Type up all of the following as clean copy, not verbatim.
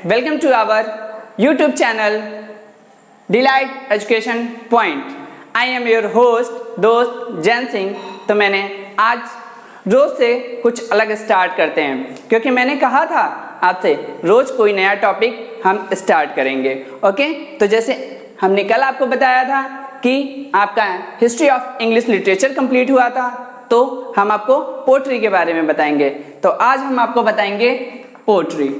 Welcome to our YouTube channel Delight Education Point. I am your host दोस्त जैन सिंह। तो मैंने आज रोज से कुछ अलग स्टार्ट करते हैं, क्योंकि मैंने कहा था आपसे रोज कोई नया टॉपिक हम स्टार्ट करेंगे। ओके, तो जैसे हमने कल आपको बताया था कि आपका history of English literature complete हुआ था, तो हम आपको पोट्री के बारे में बताएंगे। तो आज हम आपको बताएंगे पोट्री।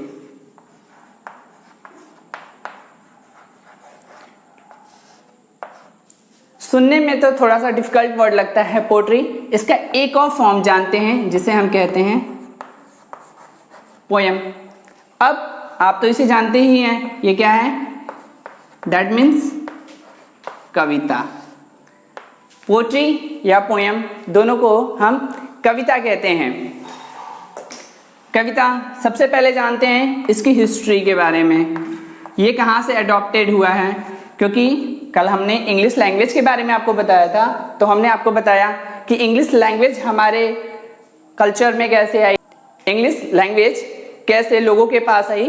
सुनने में तो थोड़ा सा डिफिकल्ट वर्ड लगता है पोट्री। इसका एक और फॉर्म जानते हैं जिसे हम कहते हैं पोयम। अब आप तो इसे जानते ही हैं, ये क्या है? That means Kavita. पोट्री या पोयम दोनों को हम कविता कहते हैं। कविता सबसे पहले जानते हैं इसकी हिस्ट्री के बारे में, ये कहाँ से अडॉप्टेड हुआ है। क्योंकि कल हमने इंग्लिश लैंग्वेज के बारे में आपको बताया था, तो हमने आपको बताया कि इंग्लिश लैंग्वेज हमारे कल्चर में कैसे आई, इंग्लिश लैंग्वेज कैसे लोगों के पास आई,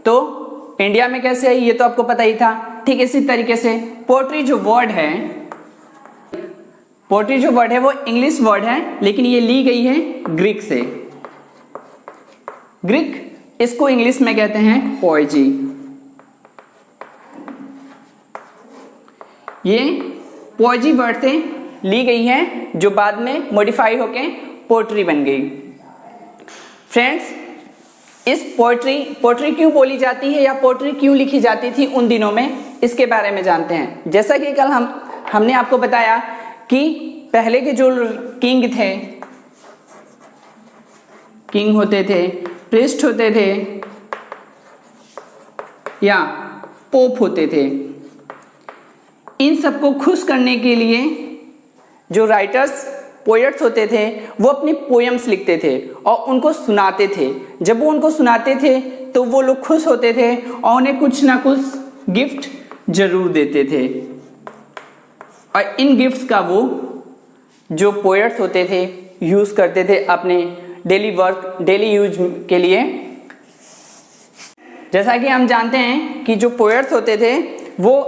तो इंडिया में कैसे आई, ये तो आपको पता ही था। ठीक इसी तरीके से पोट्री जो वर्ड है, पोट्री जो वर्ड है वो इंग्लिश वर्ड है, लेकिन ये ली गई है ग्रीक से। ग्रीक इसको इंग्लिश में कहते हैं पोएजी। ये पोएजी वर्ड से ली गई है, जो बाद में मॉडिफाई होके पोट्री बन गई। फ्रेंड्स, इस पोट्री क्यों बोली जाती है या पोट्री क्यों लिखी जाती थी उन दिनों में, इसके बारे में जानते हैं। जैसा कि कल हमने आपको बताया कि पहले के जो किंग थे, किंग होते थे, प्रीस्ट होते थे या पोप होते थे, इन सबको खुश करने के लिए जो राइटर्स पोएट्स होते थे वो अपनी पोएम्स लिखते थे और उनको सुनाते थे। जब वो उनको सुनाते थे तो वो लोग खुश होते थे और उन्हें कुछ ना कुछ गिफ्ट जरूर देते थे। और इन गिफ्ट्स का वो जो पोएट्स होते थे यूज करते थे अपने डेली वर्क, डेली यूज के लिए। जैसा कि हम जानते हैं कि जो पोएट्स होते थे वो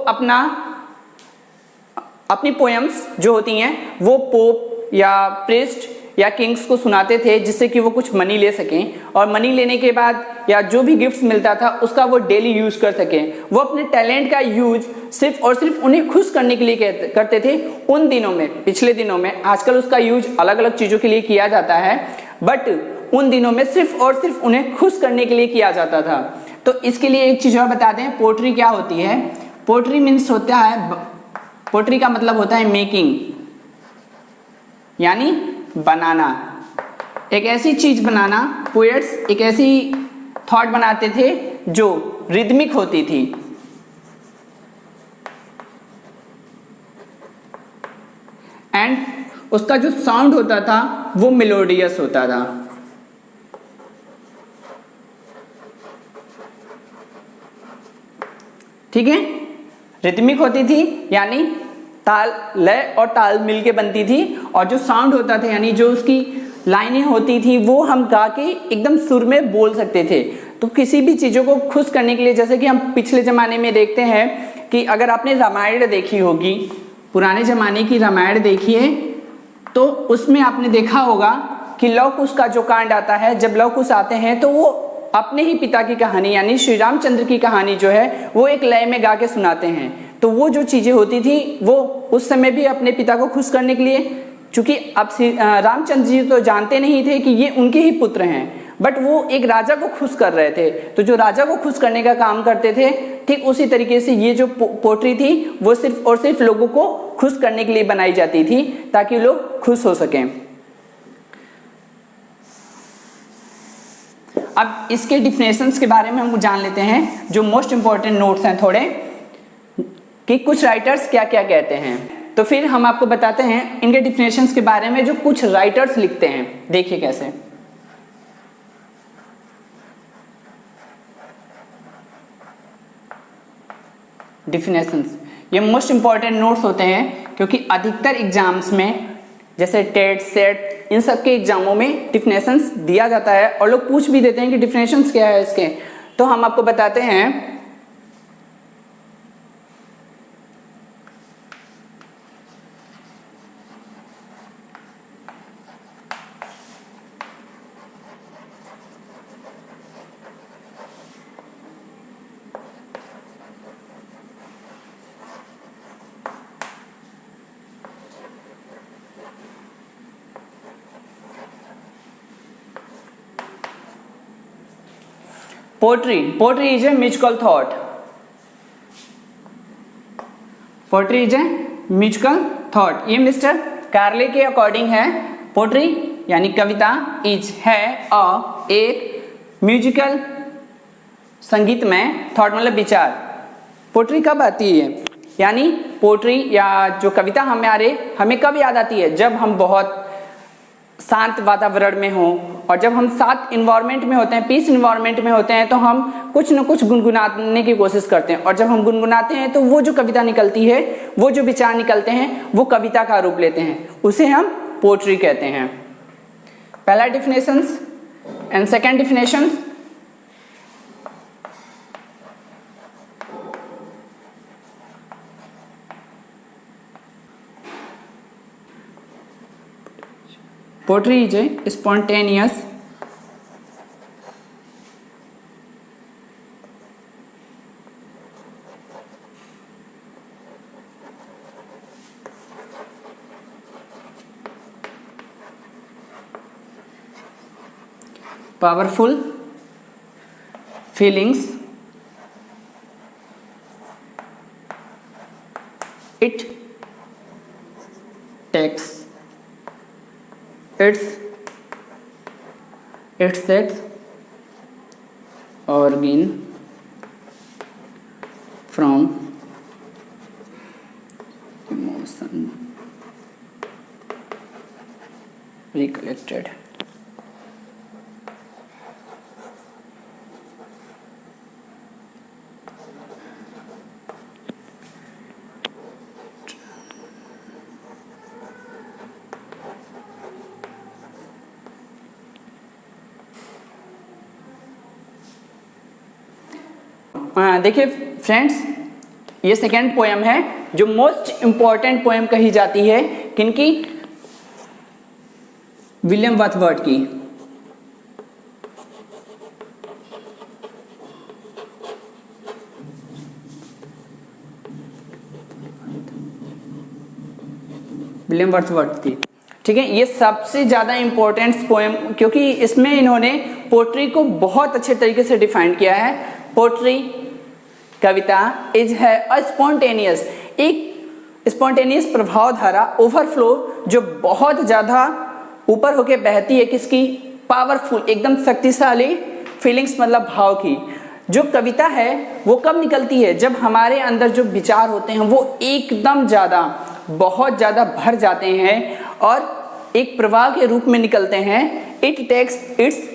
अपनी पोएम्स जो होती हैं वो पोप या प्रीस्ट या किंग्स को सुनाते थे, जिससे कि वो कुछ मनी ले सकें, और मनी लेने के बाद या जो भी गिफ्ट्स मिलता था उसका वो डेली यूज कर सकें। वो अपने टैलेंट का यूज सिर्फ और सिर्फ उन्हें खुश करने के लिए करते थे उन दिनों में, पिछले दिनों में। आजकल उसका यूज अलग अलग चीज़ों के लिए किया जाता है, बट उन दिनों में सिर्फ और सिर्फ उन्हें खुश करने के लिए किया जाता था। तो इसके लिए एक चीज़ और बता दें, पोट्री क्या होती है। पोट्री मीन्स होता है, पोट्री का मतलब होता है मेकिंग, यानी बनाना, एक ऐसी चीज बनाना। पोएट्स एक ऐसी थॉट बनाते थे जो रिदमिक होती थी, एंड उसका जो साउंड होता था वो मेलोडियस होता था। ठीक है, रिदमिक होती थी यानी ताल, लय और ताल मिलके बनती थी, और जो साउंड होता था यानी जो उसकी लाइनें होती थी वो हम गा के एकदम सुर में बोल सकते थे। तो किसी भी चीज़ों को खुश करने के लिए, जैसे कि हम पिछले ज़माने में देखते हैं कि अगर आपने रामायण देखी होगी, पुराने ज़माने की रामायण देखिए, तो उसमें आपने देखा होगा कि लव कुश का जो कांड आता है, जब लव कुश आते हैं तो वो अपने ही पिता की कहानी यानी श्री रामचंद्र की कहानी जो है वो एक लय में गा के सुनाते हैं। तो वो जो चीज़ें होती थी वो उस समय भी अपने पिता को खुश करने के लिए, चूंकि अब रामचंद्र जी तो जानते नहीं थे कि ये उनके ही पुत्र हैं, बट वो एक राजा को खुश कर रहे थे, तो जो राजा को खुश करने का काम करते थे, ठीक उसी तरीके से ये जो पोट्री थी वो सिर्फ और सिर्फ लोगों को खुश करने के लिए बनाई जाती थी, ताकि लोग खुश हो सकें। अब इसके डिफिनेशंस के बारे में हम जान लेते हैं, जो मोस्ट इंपॉर्टेंट नोट्स हैं थोड़े, कि कुछ राइटर्स क्या क्या कहते हैं। तो फिर हम आपको बताते हैं इनके डिफिनेशंस के बारे में जो कुछ राइटर्स लिखते हैं। देखिए कैसे। डिफिनेशंस ये मोस्ट इंपॉर्टेंट नोट्स होते हैं, क्योंकि अधिकतर एग्जाम्स में जैसे टेट, सेट, इन सब के एग्जामों में डिफिनेशंस दिया जाता है, और लोग पूछ भी देते हैं कि डिफिनेशंस क्या है इसके। तो हम आपको बताते हैं poetry is a musical thought. Poetry is a musical thought, ये मिस्टर कार्ले के अकॉर्डिंग है। पोट्री यानी कविता इज है एक म्यूजिकल संगीतमय, थॉट मतलब विचार। पोट्री कब आती है, यानी पोट्री या जो कविता हमें कब याद आती है, जब हम बहुत शांत वातावरण में हो और जब हम साथ इन्वायरमेंट में होते हैं, पीस इन्वायरमेंट में होते हैं, तो हम कुछ न कुछ गुनगुनाने की कोशिश करते हैं और जब हम गुनगुनाते हैं तो वो जो कविता निकलती है, वो जो विचार निकलते हैं, वो कविता का रूप लेते हैं, उसे हम पोट्री कहते हैं। पहला definitions and second definition. Poetry is a spontaneous powerful feelings. It takes its sex organ from emotion recollected. देखिए फ्रेंड्स, ये सेकेंड पोएम है जो मोस्ट इंपॉर्टेंट पोएम कही जाती है, किनकी? विलियम वर्ड्सवर्थ की। विलियम वर्ड्सवर्थ की, ठीक है। ये सबसे ज्यादा इंपॉर्टेंट पोएम, क्योंकि इसमें इन्होंने पोट्री को बहुत अच्छे तरीके से डिफाइन किया है। पोट्री कविता इज है अ स्पॉन्टेनियस, एक स्पॉन्टेनियस प्रभाव धारा, ओवरफ्लो, जो बहुत ज्यादा ऊपर होके बहती है, किसकी? पावरफुल, एकदम शक्तिशाली फीलिंग्स मतलब भाव की। जो कविता है वो कब निकलती है? जब हमारे अंदर जो विचार होते हैं वो एकदम ज्यादा, बहुत ज्यादा भर जाते हैं और एक प्रवाह के रूप में निकलते हैं। It takes its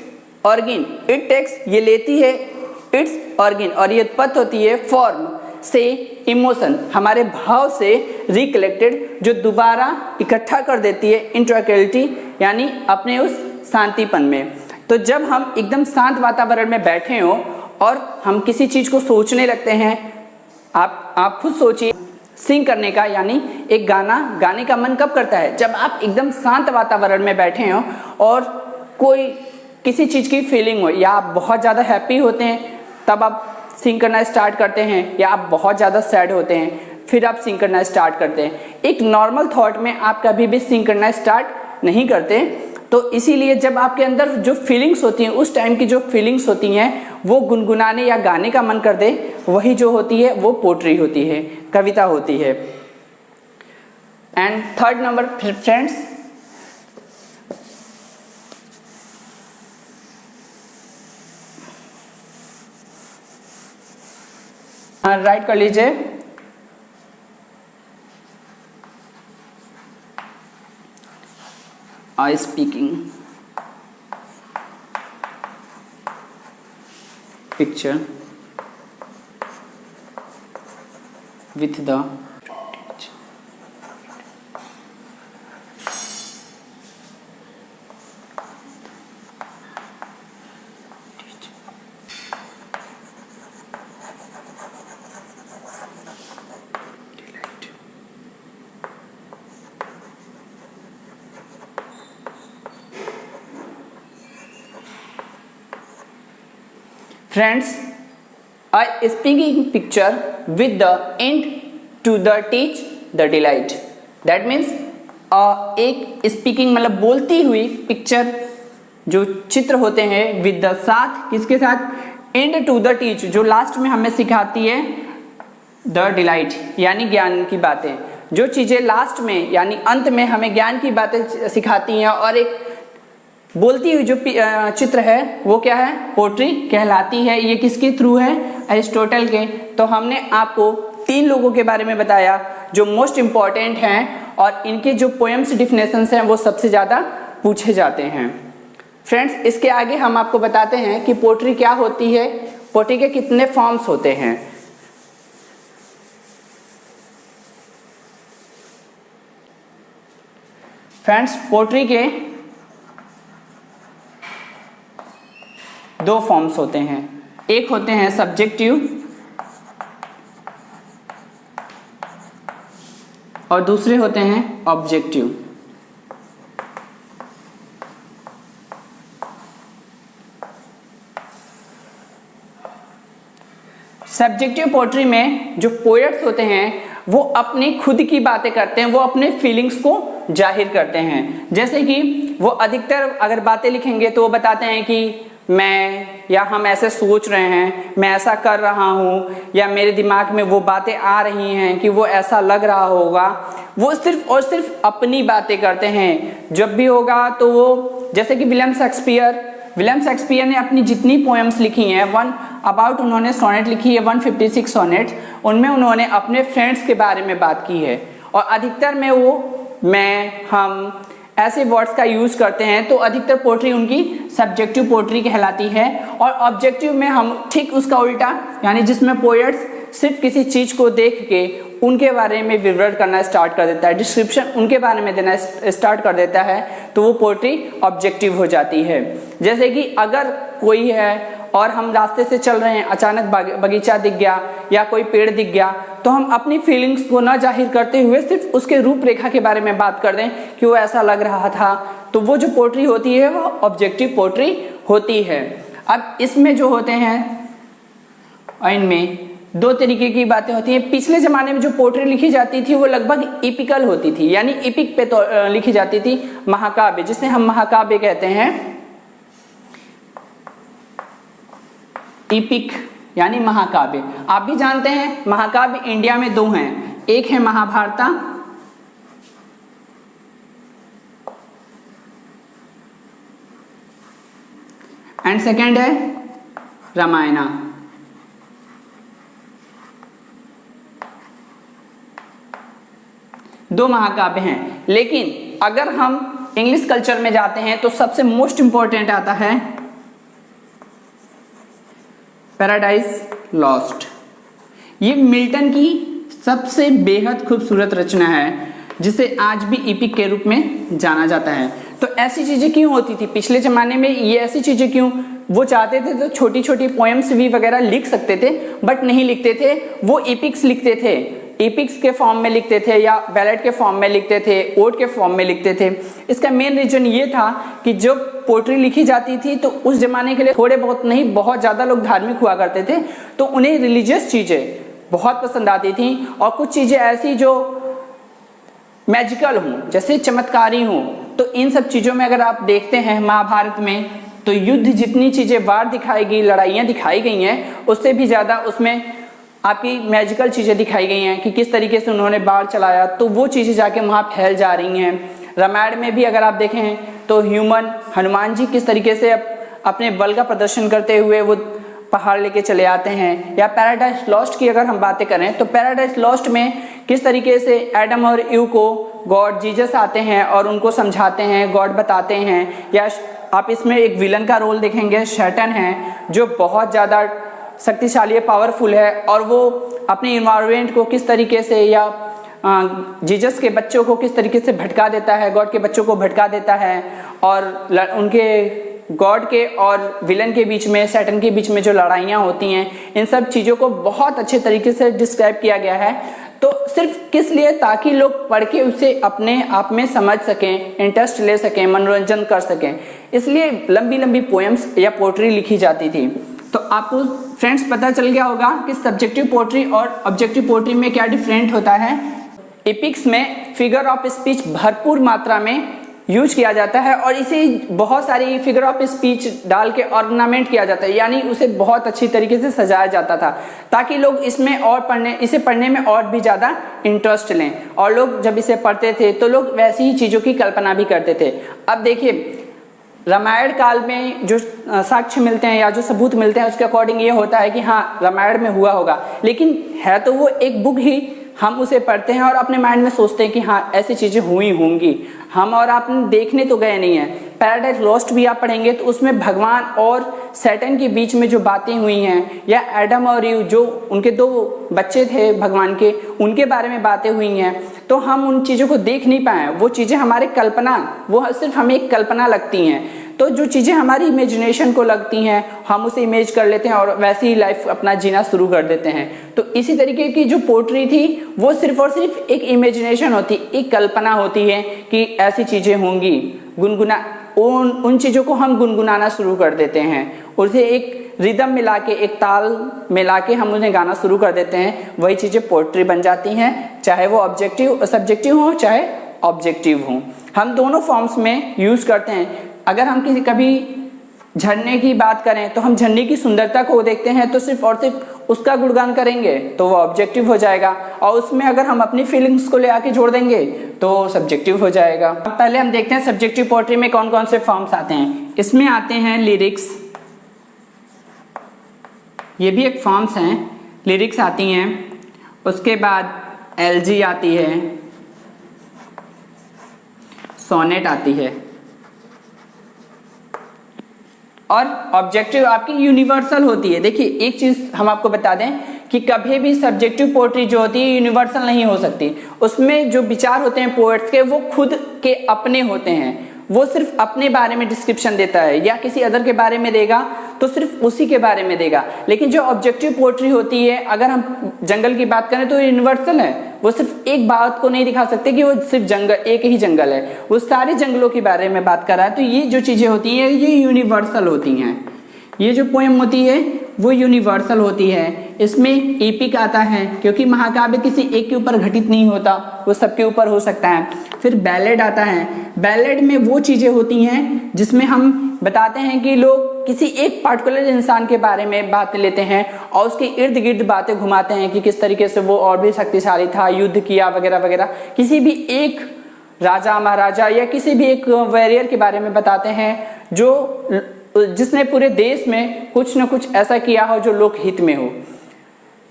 organ, it takes ये लेती है इट्स ऑर्गन, और ये उत्पत्ति होती है फॉर्म से, इमोशन हमारे भाव से, रिकलेक्टेड जो दोबारा इकट्ठा कर देती है इन ट्रैंक्विलिटी यानी अपने उस शांतिपन में। तो जब हम एकदम शांत वातावरण में बैठे हो और हम किसी चीज को सोचने लगते हैं, आप खुद सोचिए, सिंग करने का यानी एक गाना गाने का मन कब करता है? जब आप एकदम शांत वातावरण में बैठे हो और कोई किसी चीज की फीलिंग हो, या आप बहुत ज्यादा हैप्पी होते हैं तब आप सिंग करना स्टार्ट करते हैं, या आप बहुत ज़्यादा सैड होते हैं फिर आप सिंग करना स्टार्ट करते हैं। एक नॉर्मल थॉट में आप कभी भी सिंग करना स्टार्ट नहीं करते। तो इसीलिए जब आपके अंदर जो फीलिंग्स होती हैं, उस टाइम की जो फीलिंग्स होती हैं, वो गुनगुनाने या गाने का मन कर दे, वही जो होती है वो पोट्री होती है, कविता होती है। And third number friends, write कर लीजिए। I speaking picture with the friends, a speaking picture with the and to the teach the Delight. That means एक स्पीकिंग मतलब बोलती हुई पिक्चर जो चित्र होते हैं विद द साथ किसके साथ, एंड टू द टीच जो लास्ट में हमें सिखाती है द डिलाइट यानी ज्ञान की बातें, जो चीज़ें लास्ट में यानी अंत में हमें ज्ञान की बातें सिखाती हैं। और एक बोलती हुई जो चित्र है वो क्या है, पोट्री कहलाती है। ये किसके थ्रू है, अरिस्टोटल के। तो हमने आपको 3 लोगों के बारे में बताया जो मोस्ट इम्पॉर्टेंट हैं और इनके जो पोएम्स डिफिनेशंस हैं वो सबसे ज़्यादा पूछे जाते हैं। फ्रेंड्स, इसके आगे हम आपको बताते हैं कि पोट्री क्या होती है, पोट्री के कितने फॉर्म्स होते हैं। फ्रेंड्स, पोट्री के 2 फॉर्म्स होते हैं। एक होते हैं सब्जेक्टिव और दूसरे होते हैं ऑब्जेक्टिव। सब्जेक्टिव पोट्री में जो पोएट्स होते हैं वो अपनी खुद की बातें करते हैं, वो अपने फीलिंग्स को जाहिर करते हैं। जैसे कि वो अधिकतर अगर बातें लिखेंगे तो वो बताते हैं कि मैं या हम ऐसे सोच रहे हैं, मैं ऐसा कर रहा हूँ, या मेरे दिमाग में वो बातें आ रही हैं कि वो ऐसा लग रहा होगा। वो सिर्फ और सिर्फ अपनी बातें करते हैं। जब भी होगा तो वो, जैसे कि विलियम शेक्सपियर ने अपनी जितनी पोएम्स लिखी हैं, उन्होंने सोनेट लिखी है 156 सोनेट, उनमें उन्होंने अपने फ्रेंड्स के बारे में बात की है। और अधिकतर में वो मैं, हम ऐसे वर्ड्स का यूज़ करते हैं। तो अधिकतर पोट्री उनकी सब्जेक्टिव पोट्री कहलाती है। और ऑब्जेक्टिव में हम ठीक उसका उल्टा, यानी जिसमें पोएट्स सिर्फ किसी चीज़ को देख के उनके बारे में विवरण करना स्टार्ट कर देता है, डिस्क्रिप्शन उनके बारे में देना स्टार्ट कर देता है, तो वो पोट्री ऑब्जेक्टिव हो जाती है। जैसे कि अगर कोई है और हम रास्ते से चल रहे हैं, अचानक बगीचा दिख गया या कोई पेड़ दिख गया, तो हम अपनी फीलिंग्स को ना जाहिर करते हुए सिर्फ उसके रूपरेखा के बारे में बात कर दें कि वो ऐसा लग रहा था, तो वो जो पोट्री होती है वो ऑब्जेक्टिव पोट्री होती है। अब इसमें जो होते हैं, इनमें 2 तरीके की बातें होती हैं। पिछले ज़माने में जो पोट्री लिखी जाती थी वो लगभग इपिकल होती थी, यानी इपिक पे तो लिखी जाती थी, महाकाव्य, जिसे हम महाकाव्य कहते हैं। इपिक यानी महाकाव्य। आप भी जानते हैं महाकाव्य इंडिया में 2 हैं, एक है महाभारता एंड सेकेंड है रामायणा। दो महाकाव्य हैं। लेकिन अगर हम इंग्लिश कल्चर में जाते हैं तो सबसे मोस्ट इंपॉर्टेंट आता है पैराडाइज लॉस्ट। ये मिल्टन की सबसे बेहद खूबसूरत रचना है जिसे आज भी इपिक के रूप में जाना जाता है। तो ऐसी चीज़ें क्यों होती थी पिछले ज़माने में, ये ऐसी चीज़ें क्यों, वो चाहते थे तो छोटी छोटी पोएम्स भी वगैरह लिख सकते थे, बट नहीं लिखते थे, वो इपिक्स लिखते थे, एपिक्स के फॉर्म में लिखते थे या बैलेट के फॉर्म में लिखते थे, ओड के फॉर्म में लिखते थे। इसका मेन रीजन ये था कि जब पोट्री लिखी जाती थी तो उस जमाने के लिए थोड़े बहुत नहीं, बहुत ज़्यादा लोग धार्मिक हुआ करते थे, तो उन्हें रिलीजियस चीज़ें बहुत पसंद आती थी और कुछ चीज़ें ऐसी जो मैजिकल हों, जैसे चमत्कारी हों। तो इन सब चीज़ों में अगर आप देखते हैं महाभारत में, तो युद्ध जितनी चीज़ें वार दिखाई गई, लड़ाइयाँ दिखाई गई हैं, उससे भी ज़्यादा उसमें आपकी मैजिकल चीज़ें दिखाई गई हैं कि किस तरीके से उन्होंने बाढ़ चलाया, तो वो चीज़ें जाके वहाँ फैल जा रही हैं। रामायण में भी अगर आप देखें तो हनुमान जी किस तरीके से अपने बल का प्रदर्शन करते हुए वो पहाड़ लेके चले आते हैं। या पैराडाइज लॉस्ट की अगर हम बातें करें तो पैराडाइज लॉस्ट में किस तरीके से एडम और ईव को गॉड जीसस आते हैं और उनको समझाते हैं, गॉड बताते हैं। या आप इसमें एक विलन का रोल देखेंगे, शैतान है, जो बहुत ज़्यादा शक्तिशाली है, पावरफुल है, और वो अपने इन्वायरमेंट को किस तरीके से या जीसस के बच्चों को किस तरीके से भटका देता है, गॉड के बच्चों को भटका देता है। और उनके गॉड के और विलन के बीच में, शैतान के बीच में जो लड़ाइयाँ होती हैं, इन सब चीज़ों को बहुत अच्छे तरीके से डिस्क्राइब किया गया है। तो सिर्फ किस लिए, ताकि लोग पढ़ के उसे अपने आप में समझ सकें, इंटरेस्ट ले सकें, मनोरंजन कर सकें, इसलिए लंबी लंबी पोएम्स या पोट्री लिखी जाती थी। तो आपको फ्रेंड्स पता चल गया होगा कि सब्जेक्टिव पोएट्री और ऑब्जेक्टिव पोएट्री में क्या डिफरेंट होता है। एपिक्स में फिगर ऑफ स्पीच भरपूर मात्रा में यूज किया जाता है और इसे बहुत सारी फिगर ऑफ स्पीच डाल के ऑर्नामेंट किया जाता है, यानी उसे बहुत अच्छी तरीके से सजाया जाता था ताकि लोग इसमें और इसे पढ़ने में और भी ज़्यादा इंटरेस्ट लें, और लोग जब इसे पढ़ते थे तो लोग वैसी ही चीज़ों की कल्पना भी करते थे। अब देखिए, रामायण काल में जो साक्ष्य मिलते हैं या जो सबूत मिलते हैं उसके अकॉर्डिंग ये होता है कि हाँ रामायण में हुआ होगा, लेकिन है तो वो एक बुक ही, हम उसे पढ़ते हैं और अपने माइंड में सोचते हैं कि हाँ ऐसी चीज़ें हुई होंगी, हम और आप देखने तो गए नहीं हैं। पैराडाइज लॉस्ट भी आप पढ़ेंगे तो उसमें भगवान और सैटन के बीच में जो बातें हुई हैं, या एडम और ईव जो उनके 2 बच्चे थे भगवान के, उनके बारे में बातें हुई हैं, तो हम उन चीज़ों को देख नहीं पाए, वो चीज़ें हमारे कल्पना, वो सिर्फ हमें एक कल्पना लगती हैं। तो जो चीज़ें हमारी इमेजिनेशन को लगती हैं हम उसे इमेज कर लेते हैं और वैसी ही लाइफ अपना जीना शुरू कर देते हैं। तो इसी तरीके की जो पोएट्री थी वो सिर्फ और सिर्फ एक इमेजिनेशन होती, एक कल्पना होती है कि ऐसी चीज़ें होंगी, उन चीज़ों को हम गुनगुनाना शुरू कर देते हैं, उसे एक रिदम मिला के, एक ताल मिला के हम उन्हें गाना शुरू कर देते हैं, वही चीज़ें पोएट्री बन जाती हैं, चाहे वो सब्जेक्टिव हो चाहे ऑब्जेक्टिव हो। हम दोनों फॉर्म्स में यूज़ करते हैं। अगर हम कभी झरने की बात करें तो हम झरने की सुंदरता को देखते हैं तो सिर्फ और सिर्फ उसका गुणगान करेंगे तो वो ऑब्जेक्टिव हो जाएगा, और उसमें अगर हम अपनी फीलिंग्स को ले आके जोड़ देंगे तो सब्जेक्टिव हो जाएगा। पहले हम देखते हैं सब्जेक्टिव पोएट्री में कौन कौन से फॉर्म्स आते हैं। इसमें आते हैं लिरिक्स, ये भी एक फॉर्म्स हैं, लिरिक्स आती हैं, उसके बाद एलजी आती है, सोनेट आती है, और ऑब्जेक्टिव आपकी यूनिवर्सल होती है। देखिए एक चीज़ हम आपको बता दें कि कभी भी सब्जेक्टिव पोएट्री जो होती है यूनिवर्सल नहीं हो सकती, उसमें जो विचार होते हैं पोएट्स के वो खुद के अपने होते हैं, वो सिर्फ अपने बारे में डिस्क्रिप्शन देता है, या किसी अदर के बारे में देगा तो सिर्फ उसी के बारे में देगा। लेकिन जो ऑब्जेक्टिव पोएट्री होती है, अगर हम जंगल की बात करें तो यूनिवर्सल है, वो सिर्फ एक बात को नहीं दिखा सकते कि वो सिर्फ जंगल, एक ही जंगल है, वो सारे जंगलों के बारे में बात कर रहा है। तो ये जो चीज़ें होती हैं ये यूनिवर्सल होती हैं, ये जो पोएम होती है वो यूनिवर्सल होती है। इसमें एपिक आता है क्योंकि महाकाव्य किसी एक के ऊपर घटित नहीं होता, वो सबके ऊपर हो सकता है। फिर बैलेड आता है, बैलेड में वो चीज़ें होती हैं जिसमें हम बताते हैं कि लोग किसी एक पार्टिकुलर इंसान के बारे में बात लेते हैं और उसके इर्द गिर्द बातें घुमाते हैं कि किस तरीके से वो और भी शक्तिशाली था, युद्ध किया वगैरह वगैरह। किसी भी एक राजा महाराजा या किसी भी एक वॉरियर के बारे में बताते हैं जिसने पूरे देश में कुछ न कुछ ऐसा किया हो जो लोक हित में हो।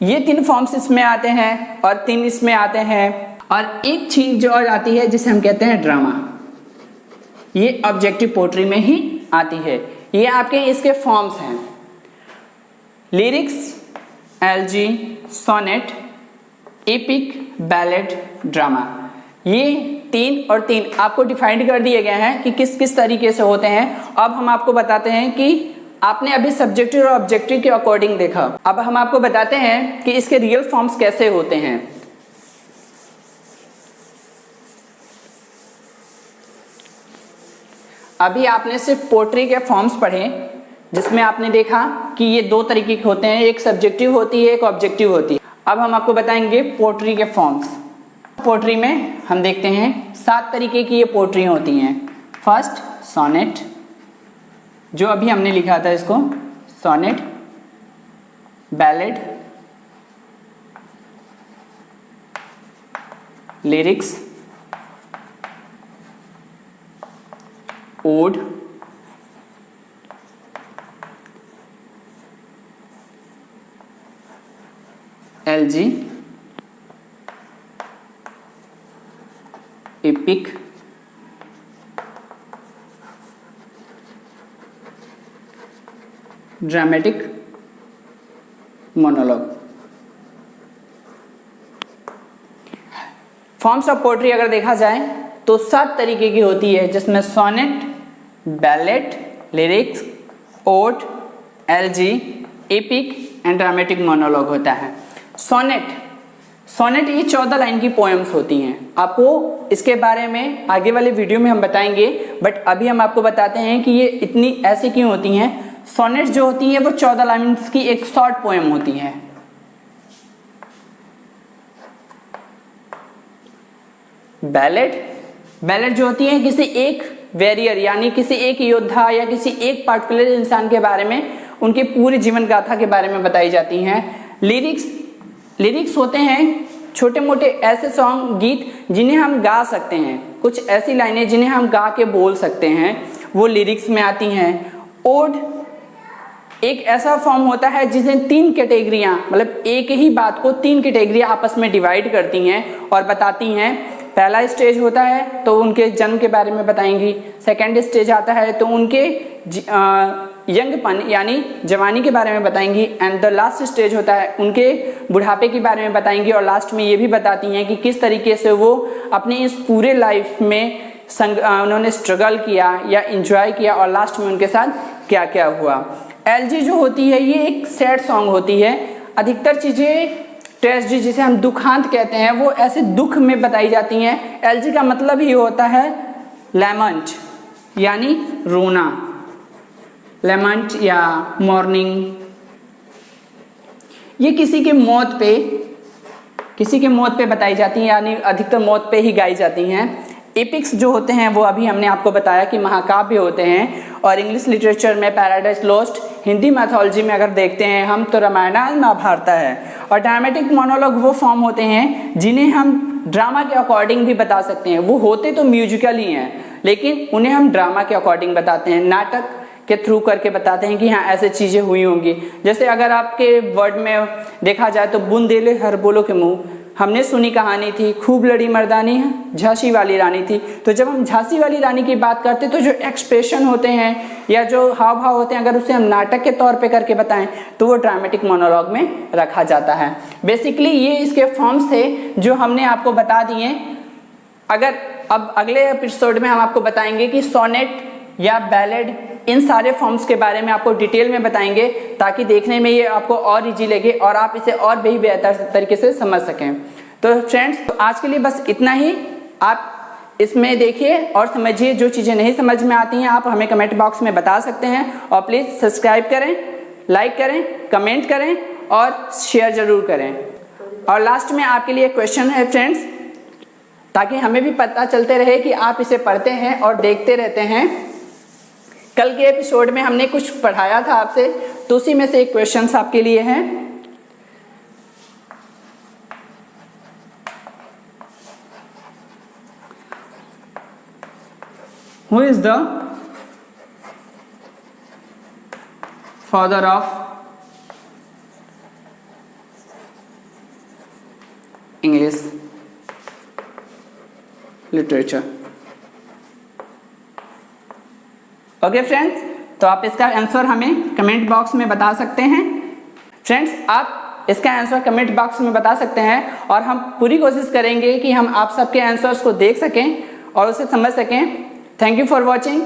ये 3 फॉर्म्स इसमें आते हैं और 3 इसमें आते हैं। और एक चीज जो और आती है जिसे हम कहते हैं ड्रामा, ये ऑब्जेक्टिव पोएट्री में ही आती है। ये आपके इसके फॉर्म्स हैं, lyrics, elegy, sonnet, epic, ballad, drama. ये 3 और 3 आपको डिफाइंड कर दिए गए हैं कि किस किस तरीके से होते हैं। अब हम आपको बताते हैं कि आपने अभी सब्जेक्टिव और ऑब्जेक्टिव के अकॉर्डिंग देखा, अब हम आपको बताते हैं कि इसके रियल फॉर्म्स कैसे होते हैं। अभी आपने सिर्फ पोएट्री के फॉर्म्स पढ़े जिसमें आपने देखा कि ये 2 तरीके के होते हैं, एक सब्जेक्टिव होती है, एक ऑब्जेक्टिव होती है। अब हम आपको बताएंगे पोएट्री के फॉर्म्स। पोएट्री में हम देखते हैं 7 तरीके की ये पोएट्री होती हैं। फर्स्ट सोनेट, जो अभी हमने लिखा था इसको, sonnet, ballad, lyrics, ode, elegy, epic, dramatic, monologue. Forms of poetry अगर देखा जाए तो 7 तरीके की होती है, जिसमें sonnet, ballad, lyrics, ode, elegy, epic and dramatic monologue होता है। सोनेट ये 14 लाइन की पोएम्स होती हैं। आपको इसके बारे में आगे वाले वीडियो में हम बताएंगे, बट अभी हम आपको बताते हैं कि ये इतनी ऐसी क्यों होती हैं। सोनेट जो होती है वो 14 लाइन्स की एक शॉर्ट पोएम होती है। बैलेड जो होती है किसी एक वॉरियर यानी किसी एक योद्धा या किसी एक पार्टिकुलर इंसान के बारे में, उनके पूरे जीवन गाथा के बारे में बताई जाती हैं। लिरिक्स होते हैं छोटे मोटे ऐसे सॉन्ग, गीत जिन्हें हम गा सकते हैं, कुछ ऐसी लाइनें जिन्हें हम गा के बोल सकते हैं, वो लिरिक्स में आती हैं। ओड एक ऐसा फॉर्म होता है जिसे 3 कैटेगरियां, मतलब एक ही बात को 3 कैटेगरियां आपस में डिवाइड करती हैं और बताती हैं। पहला स्टेज होता है तो उनके जन्म के बारे में बताएंगी, सेकंड स्टेज आता है तो उनके यंगपन यानी जवानी के बारे में बताएंगी, एंड द लास्ट स्टेज होता है उनके बुढ़ापे के बारे में बताएंगी, और लास्ट में ये भी बताती हैं कि किस तरीके से वो अपने इस पूरे लाइफ में उन्होंने स्ट्रगल किया या एंजॉय किया और लास्ट में उनके साथ क्या क्या हुआ। एलजी जो होती है ये एक सैड सॉन्ग होती है। अधिकतर चीज़ें ट्रेजेडी जिसे हम दुखांत कहते हैं वो ऐसे दुख में बताई जाती हैं। एलजी का मतलब ही होता है लैमेंट यानी रोना, लैमेंट या मॉर्निंग। ये किसी के मौत पे बताई जाती हैं, यानी अधिकतर मौत पे ही गाई जाती हैं। एपिक्स जो होते हैं वो अभी हमने आपको बताया कि महाकाव्य होते हैं, और इंग्लिश लिटरेचर में पैराडाइज लॉस्ट, हिंदी मैथोलॉजी में अगर देखते हैं हम तो रामायण महाभारत है। और ड्रामेटिक मोनोलॉग वो फॉर्म होते हैं जिन्हें हम ड्रामा के अकॉर्डिंग भी बता सकते हैं। वो होते तो म्यूजिकल ही हैं लेकिन उन्हें हम ड्रामा के अकॉर्डिंग बताते हैं, नाटक के थ्रू करके बताते हैं कि हाँ ऐसे चीज़ें हुई होंगी। जैसे अगर आपके वर्ड में देखा जाए तो बुंदेले हर बोलो के मुँह, हमने सुनी कहानी थी, खूब लड़ी मर्दानी है, झांसी वाली रानी थी। तो जब हम झांसी वाली रानी की बात करते तो जो एक्सप्रेशन होते हैं या जो हाव भाव होते हैं, अगर उसे हम नाटक के तौर पे करके बताएं तो वो ड्रामेटिक मोनोलॉग में रखा जाता है। बेसिकली ये इसके फॉर्म्स थे जो हमने आपको बता दिए। अगर अब अगले एपिसोड में हम आपको बताएंगे कि सोनेट या बैलेड, इन सारे फॉर्म्स के बारे में आपको डिटेल में बताएंगे ताकि देखने में ये आपको और इजी लगे और आप इसे और भी बेहतर तरीके से समझ सकें। तो फ्रेंड्स, तो आज के लिए बस इतना ही। आप इसमें देखिए और समझिए, जो चीज़ें नहीं समझ में आती हैं आप हमें कमेंट बॉक्स में बता सकते हैं। और प्लीज़ सब्सक्राइब करें, लाइक करें, कमेंट करें और शेयर ज़रूर करें। और लास्ट में आपके लिए क्वेश्चन है फ्रेंड्स, ताकि हमें भी पता चलते रहे कि आप इसे पढ़ते हैं और देखते रहते हैं। कल के एपिसोड में हमने कुछ पढ़ाया था आपसे, तो उसी में से एक क्वेश्चन आपके लिए है। Who is the father of English literature? Okay friends, तो आप इसका आंसर हमें कमेंट बॉक्स में बता सकते हैं। फ्रेंड्स, आप इसका आंसर कमेंट बॉक्स में बता सकते हैं और हम पूरी कोशिश करेंगे कि हम आप सबके आंसर्स को देख सकें और उसे समझ सकें। Thank you for watching.